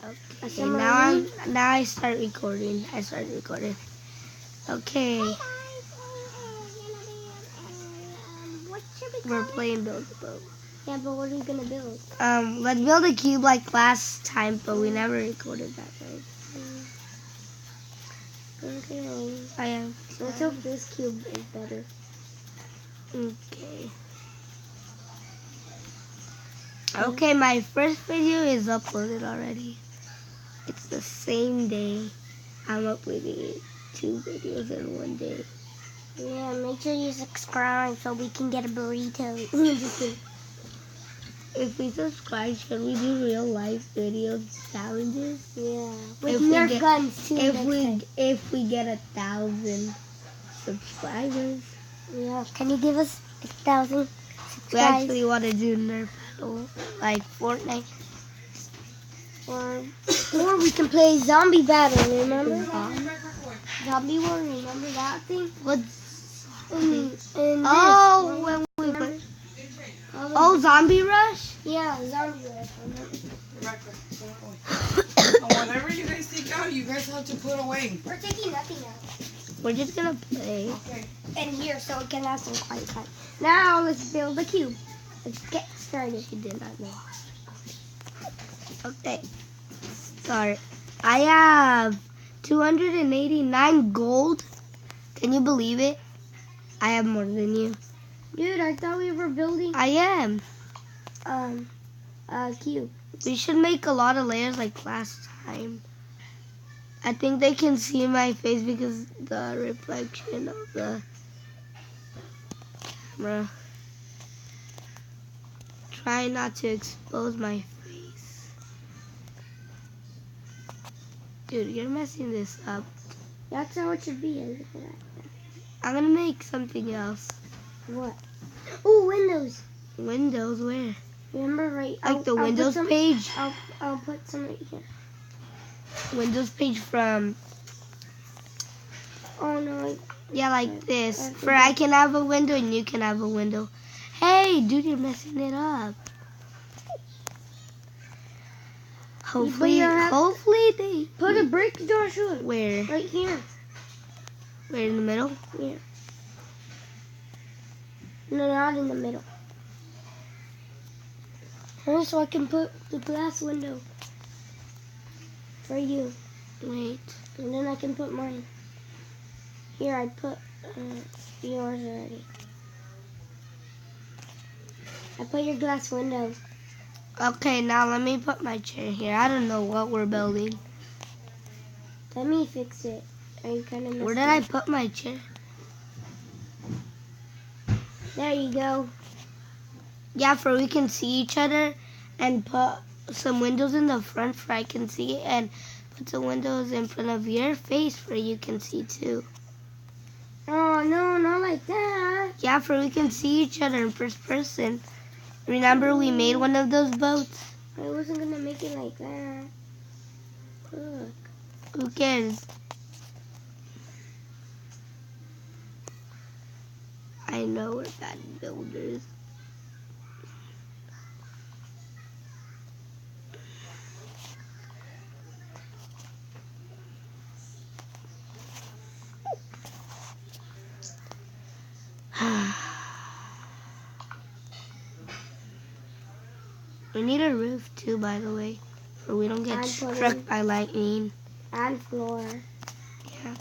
Okay, now I start recording. Okay. We're playing Build a Boat. Yeah, but what are we gonna build? Let's build a cube like last time, but we never recorded that, right? Okay. I am. Let's hope this cube is better. Okay. Okay, my first video is uploaded already. It's the same day. I'm uploading 2 videos in one day. Yeah, make sure you subscribe so we can get a burrito. If we subscribe, should we do real life videos challenges? Yeah, with Nerf guns too. If we get 1,000 subscribers. Yeah, can you give us 1,000 subscribers? We actually want to do Nerf battle, like Fortnite. Or we can play zombie battle. Remember zombie war? Remember that thing? What's when we play. Zombie Rush? Yeah, zombie rush. Whatever you guys take out, you guys have to put away. We're taking nothing out. We're just gonna play. Okay. In here so it can last some quiet time. Now let's build the cube. Let's get started. She did not know. Okay. Start. I have 289 gold. Can you believe it? I have more than you. Dude, I thought we were building I am. a cube. We should make a lot of layers like last time. I think they can see my face because the reflection of the camera. Try not to expose my face. Dude, you're messing this up. That's how it should be. Look at that. I'm gonna make something else. What? Oh, windows. Windows where? Remember, right? Like the Windows page? I'll put some right here. Windows page from... Oh, no. Yeah, like this. For I can have a window and you can have a window. Hey, dude, you're messing it up. Hopefully they... Put a brick, Joshua. Where? Right here. Where, in the middle? Yeah. No, not in the middle. Here, so I can put the glass window for you. Wait. And then I can put mine. Here, I put yours already. I put your glass window. Okay, now let me put my chair here. I don't know what we're building. Let me fix it. You kind of Where did I put my chair? There you go. Yeah, for we can see each other and put some windows in the front for I can see it and put some windows in front of your face for you can see too. Oh, no, not like that. Yeah, for we can see each other in first person. Remember we made one of those boats? I wasn't going to make it like that. Look. Who cares? I know we're bad builders. We need a roof too, by the way, so we don't get struck by lightning. And floor. Yeah.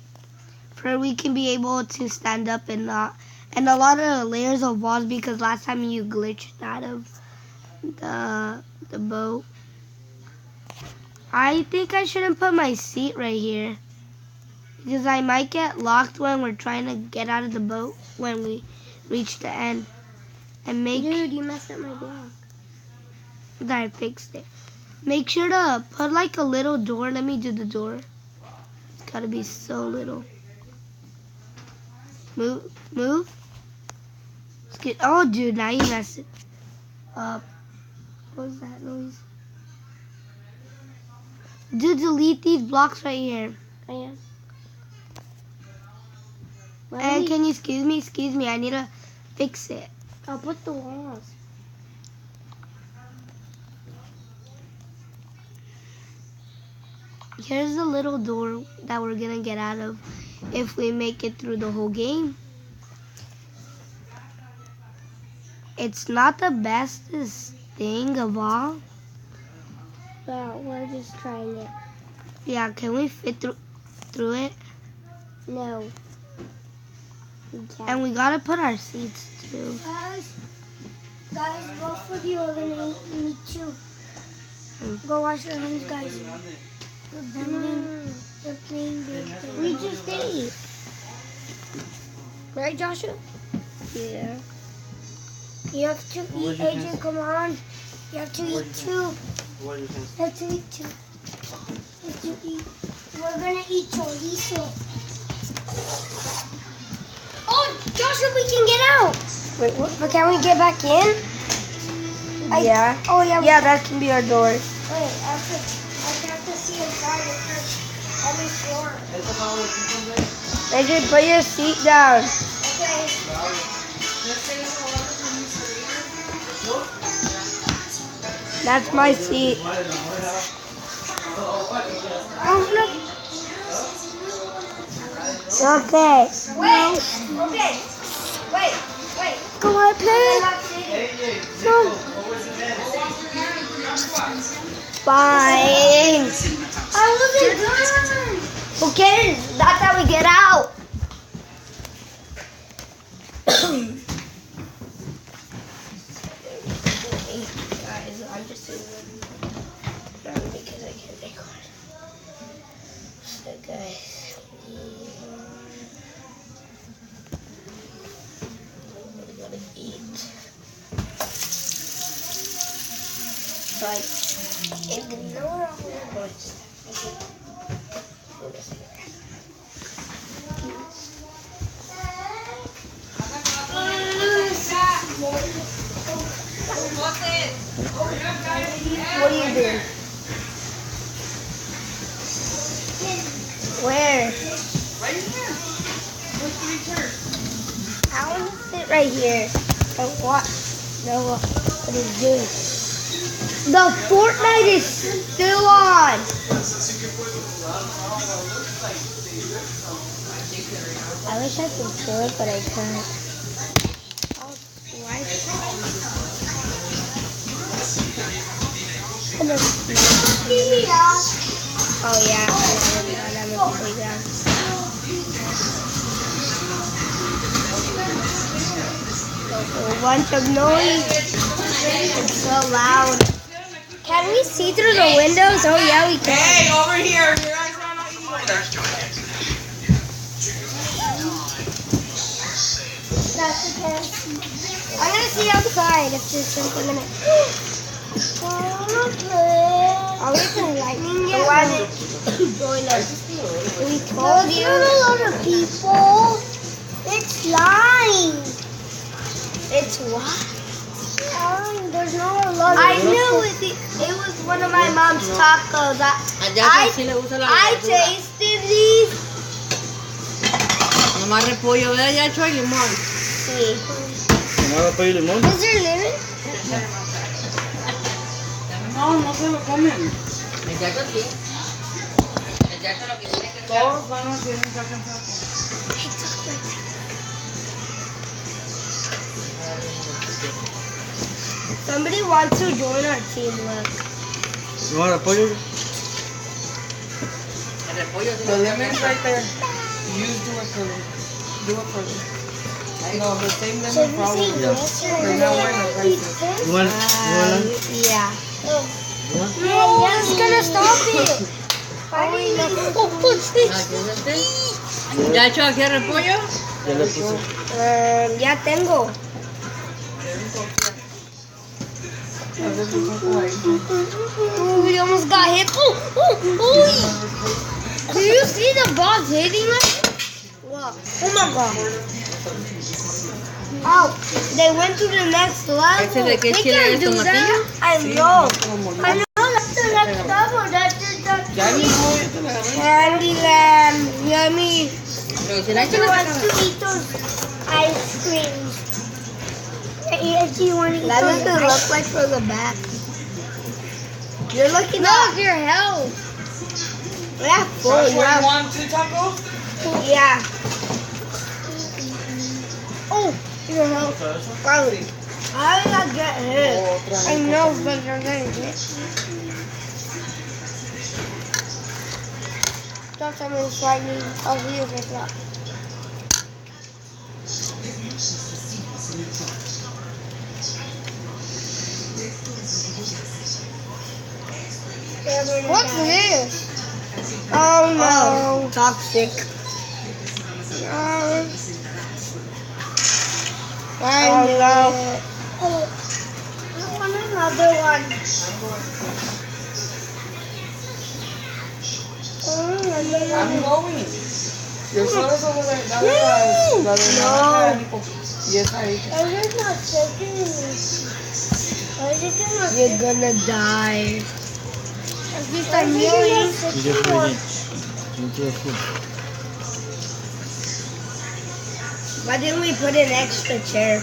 For we can be able to stand up and not, and a lot of layers of walls because last time you glitched out of the boat. I think I shouldn't put my seat right here because I might get locked when we're trying to get out of the boat when we reach the end. And Dude, you messed up my block. I fixed it. Make sure to put like a little door. Let me do the door. It's gotta be so little. Move. Let's get. Oh, dude, now you messed it up. What was that noise? Dude, delete these blocks right here. I am. And can you excuse me? I need to fix it. I'll put the walls. Here's the little door that we're gonna get out of if we make it through the whole game. It's not the bestest thing of all. Well, we're just trying it. Yeah, can we fit through it? No. We can't. And we gotta put our seats too. Guys, both of you are gonna eat too. Go wash your hands, guys. They're playing big things. We just ate. Right, Joshua? Yeah. You have to eat, Adrian, come on. You have to eat too. What do you think? You have to eat too. You have to eat. We're gonna eat chorizo. Oh, Joshua, we can get out. Wait, what? But can we get back in? Yeah. Oh, yeah. Yeah, that can be our door. Wait, I have to see inside it first. Every floor. Adrian, put your seat down. Okay. That's my seat. Oh, no. Okay. Wait. Okay. Wait. Go on, play. No. Fine. I wasn't done. Who cares? That's how we get out. Guys, I'm just saying because I can't record. So guys, we gotta eat. Like, ignore all the noise. What are you doing? Where? Right here. With 3 chairs. I want to sit right here. And watch what he's doing. The Fortnite is still on. I wish I could kill it, but I can't. Oh yeah, I'm gonna play down. A bunch of noise. It's so loud. Can we see through the windows? Oh yeah, we can. Hey, over here. Your eyes are not eating. That's okay. I'm gonna see outside if there's something in it. Are we gonna lightning yet? Why did you join us? We told There's you. not a lot of people. It's lying. It's what? There's not a lot of I people. knew it. It was one of my mom's tacos. I tasted these. Nomás repollo, ¿verdad? Ya hecho limón. Sí. ¿Nada para ir limón? Is there lemon? No, no se lo comen. Todos van a tener que alcanzar. Somebody wants to join our team, look. ¿No hay apoyo? The lemon's right there. You do it for them. Do it for them. No, the same lemon Should we problem. say yes or They're not wearing the eat prices. this? You want? Yeah. No, it's gonna stop it. ¿Ya hecho aquí el repollo? Ya le puse. Ya tengo. Oh, we almost got hit. Do you see the balls hitting us? What? Oh my god. Oh, they went to the next level. ¿Ese de qué We chile can es do tomatilla? that. I know. I know that's the next level. That's Ya ni the voy, ya te la agarré. Candyland. Yummy. Pero si la He wants to eat those ice creams. Yes, you want to eat That those doesn't look like for the back. You're looking up. Look, your health. Yeah, full, Joshua, you yeah. want 2 tacos? Yeah. Oh, your help. Finally. How did I get hit? I know, but you're getting hit. Don't tell me it's lightning. I'll see you if it's not. What's this? Oh no. Toxic. I know. Oh, I want another one. I'm going. Your soda's over there. Dale la de naranja, Nico. Yes, I ate it. Why is it not taking me? Why is it not You're gonna die. At least I'm You really. just ready. Into your food. Why didn't we put an extra chair?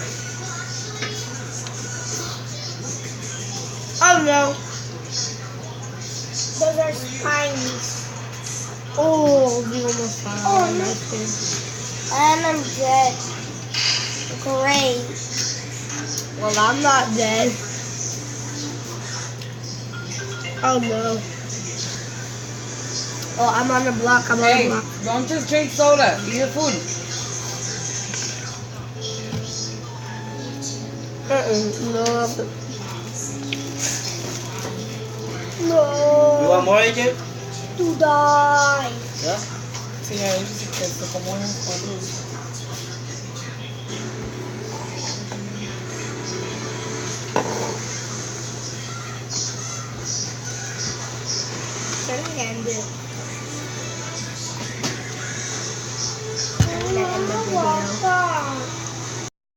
Oh no. Those are spines. Oh, we almost found Oh, no. nothing. And I'm dead. Great. Well, I'm not dead. Oh no. Oh, I'm on the block. I'm on the Hey, block. don't just drink soda. Eat your food. No. You No. want more, AJ? To die. Yeah? Sí, a ellos sí que se como unos cuantos. Can I end it?